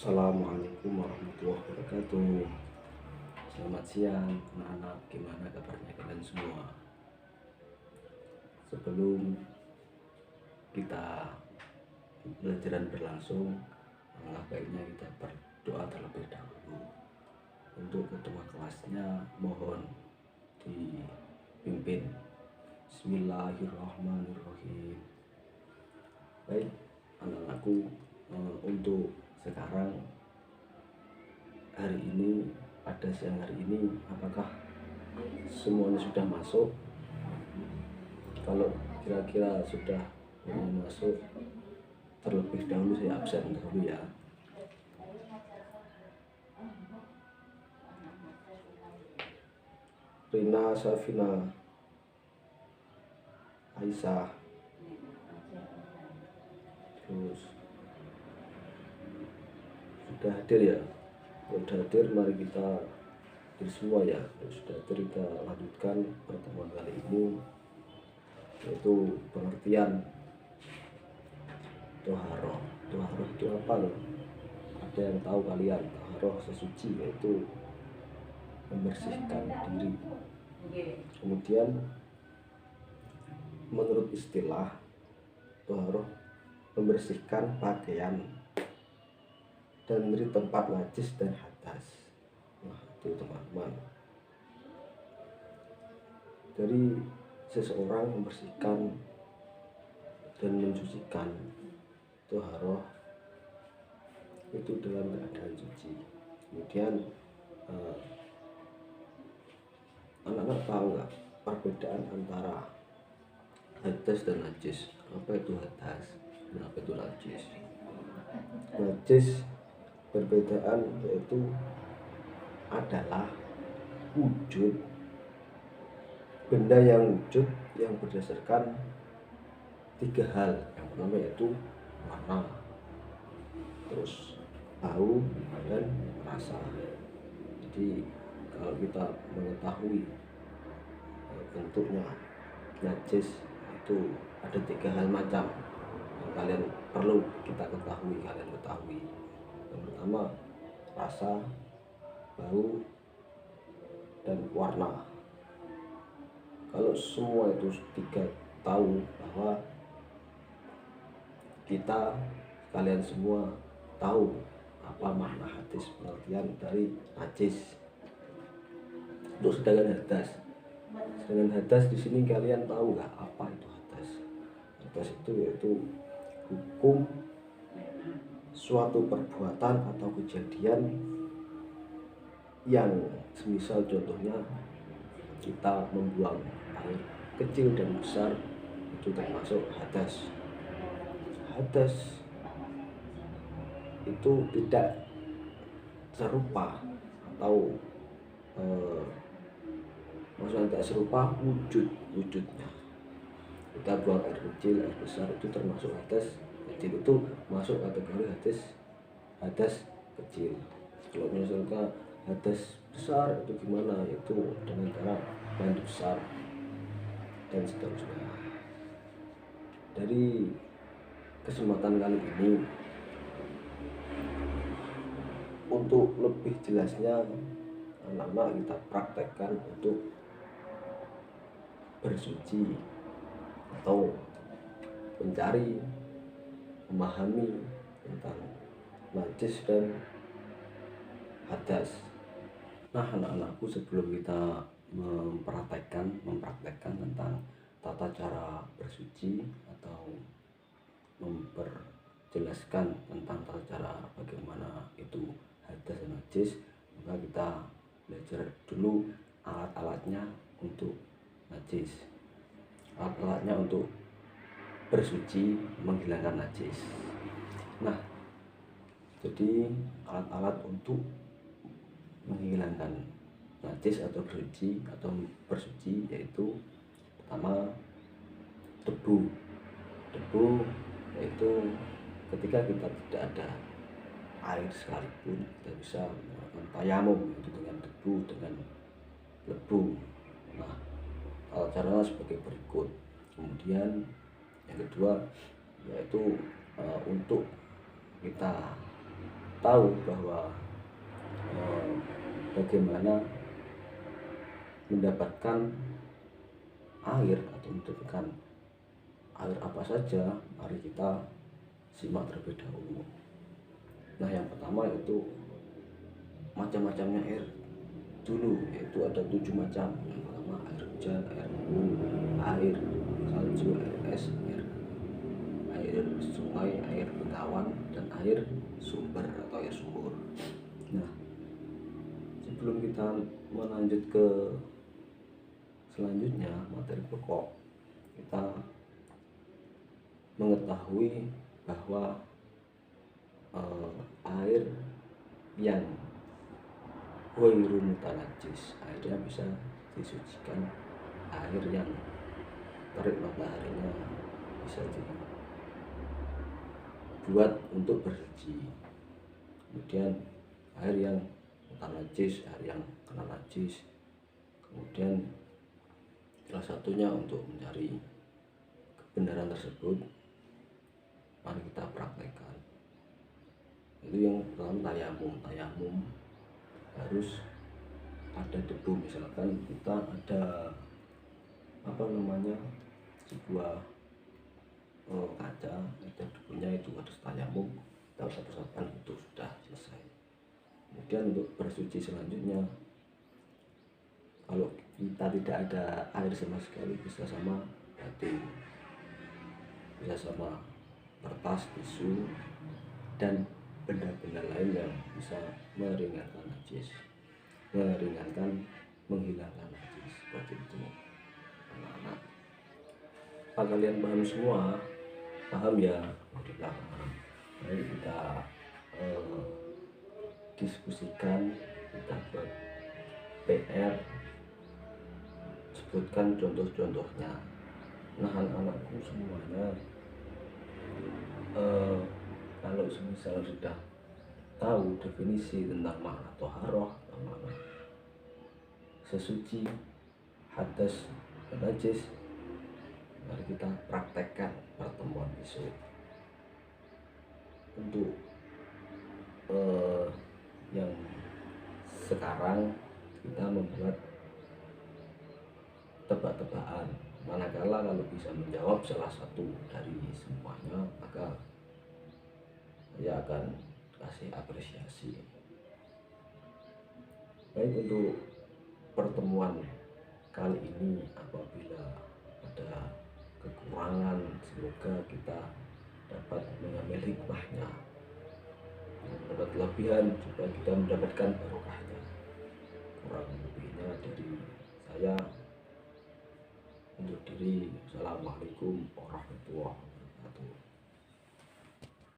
Assalamualaikum warahmatullahi wabarakatuh. Selamat siang anak-anak, gimana kabarnya kalian semua? Sebelum kita pelajaran berlangsung, baiknya kita berdoa terlebih dahulu. Untuk ketua kelasnya mohon dipimpin. Bismillahirrahmanirrahim. Baik anak-anakku, untuk sekarang hari ini, pada siang hari ini, apakah semuanya sudah masuk? Kalau kira-kira sudah masuk, terlebih dahulu saya absen dulu ya. Rina, Safina, Aisyah, terus sudah hadir ya? Sudah hadir, mari kita hadir semua ya. Sudah hadir, kita lanjutkan pertemuan kali ini, yaitu pengertian toharoh. Toharoh itu apa loh? Ada yang tahu kalian? Toharoh sesuci, yaitu membersihkan diri. Kemudian menurut istilah toharoh membersihkan pakaian dan dari tempat najis dan hadas. Nah itu teman-teman, dari seseorang membersihkan dan mensucikan toharoh itu dalam keadaan suci. Kemudian anak-anak tahu nggak perbedaan antara hadas dan najis? Apa itu hadas dan apa itu najis? Najis perbedaan yaitu adalah wujud, benda yang wujud yang berdasarkan tiga hal. Yang pertama yaitu warna, terus bau dan rasa. Jadi kalau kita mengetahui bentuknya najis itu ada tiga hal macam yang kalian perlu kita ketahui. Yang pertama rasa, bau, dan warna. Kalau semua itu tiga tahu bahwa kita, kalian semua tahu apa makna hadis, pengertian dari najis. Untuk sedangkan hadas di sini kalian tahu nggak apa itu hadas? Hadas itu yaitu hukum suatu perbuatan atau kejadian yang semisal contohnya kita membuang air kecil dan besar, itu termasuk hadas. Hadas itu tidak serupa atau maksudnya tidak serupa wujudnya. Kita buang air kecil, air besar, itu termasuk hadas kecil, itu masuk kategori hadas kecil. Kalau misalnya hadas besar itu gimana? Itu dengan cara mandi besar dan seterusnya. Dari kesempatan kali ini, untuk lebih jelasnya anak-anak kita praktekkan untuk bersuci atau mencari, memahami tentang najis dan hadas. Nah anak-anakku, sebelum kita mempraktekkan tentang tata cara bersuci atau memperjelaskan tentang tata cara bagaimana itu hadas dan najis, maka kita belajar dulu alat-alatnya untuk najis, alat-alatnya untuk bersuci, menghilangkan najis. Nah, jadi alat-alat untuk menghilangkan najis atau bersuci yaitu pertama debu. Debu yaitu ketika kita tidak ada air sekalipun, kita bisa melakukan tayamum, itu dengan debu, dengan lebu. Nah, caranya sebagai berikut. Kemudian yang kedua yaitu untuk kita tahu bahwa bagaimana mendapatkan air atau mendapatkan air apa saja, mari kita simak terlebih dahulu. Nah, yang pertama itu macam-macamnya air dulu, yaitu ada 7 macam. Yang pertama air hujan, air embun, air salju, air es, air sungai, air bengawan, dan air sumber atau air sumur. Nah, sebelum kita melanjut ke selanjutnya materi pokok, kita mengetahui bahwa air yang ghairun mutanajjis, airnya bisa disucikan, air yang terik mataharinya bisa dibuat untuk bersuci. Kemudian air yang mutanajjis, air yang kena najis. Kemudian salah satunya untuk mencari kebenaran tersebut, mari kita praktekkan. Itu yang pertama tayamum harus ada debu. Misalkan kita ada sebuah kaca, ada debunya, itu harus tayamum, kita usap-usapan, itu sudah selesai. Kemudian untuk bersuci selanjutnya, kalau kita tidak ada air sama sekali, bisa sama batin, bisa sama kertas, tisu, dan benda-benda lain yang bisa meringankan najis, menghilangkan najis. Seperti itu anak-anak. Apa kalian paham semua? Paham ya? Kita paham. Mari kita diskusikan, kita buat PR, sebutkan contoh-contohnya. Nah, anak-anakku semuanya, kalau semisal sudah tahu definisi tentang makna toharoh, makna sesuci, hadas, dan najis, mari kita praktekkan pertemuan besok. Untuk yang sekarang kita membuat tebak-tebakan, manakala kalau bisa menjawab salah satu dari semuanya, maka saya akan kasih apresiasi. Baik, untuk pertemuan kali ini, apabila ada kekurangan, semoga kita dapat mengambil hikmahnya, mendapat kelebihan juga kita mendapatkan barokahnya. Kurang lebihnya dari saya undur diri. Assalamualaikum warahmatullahi wabarakatuh.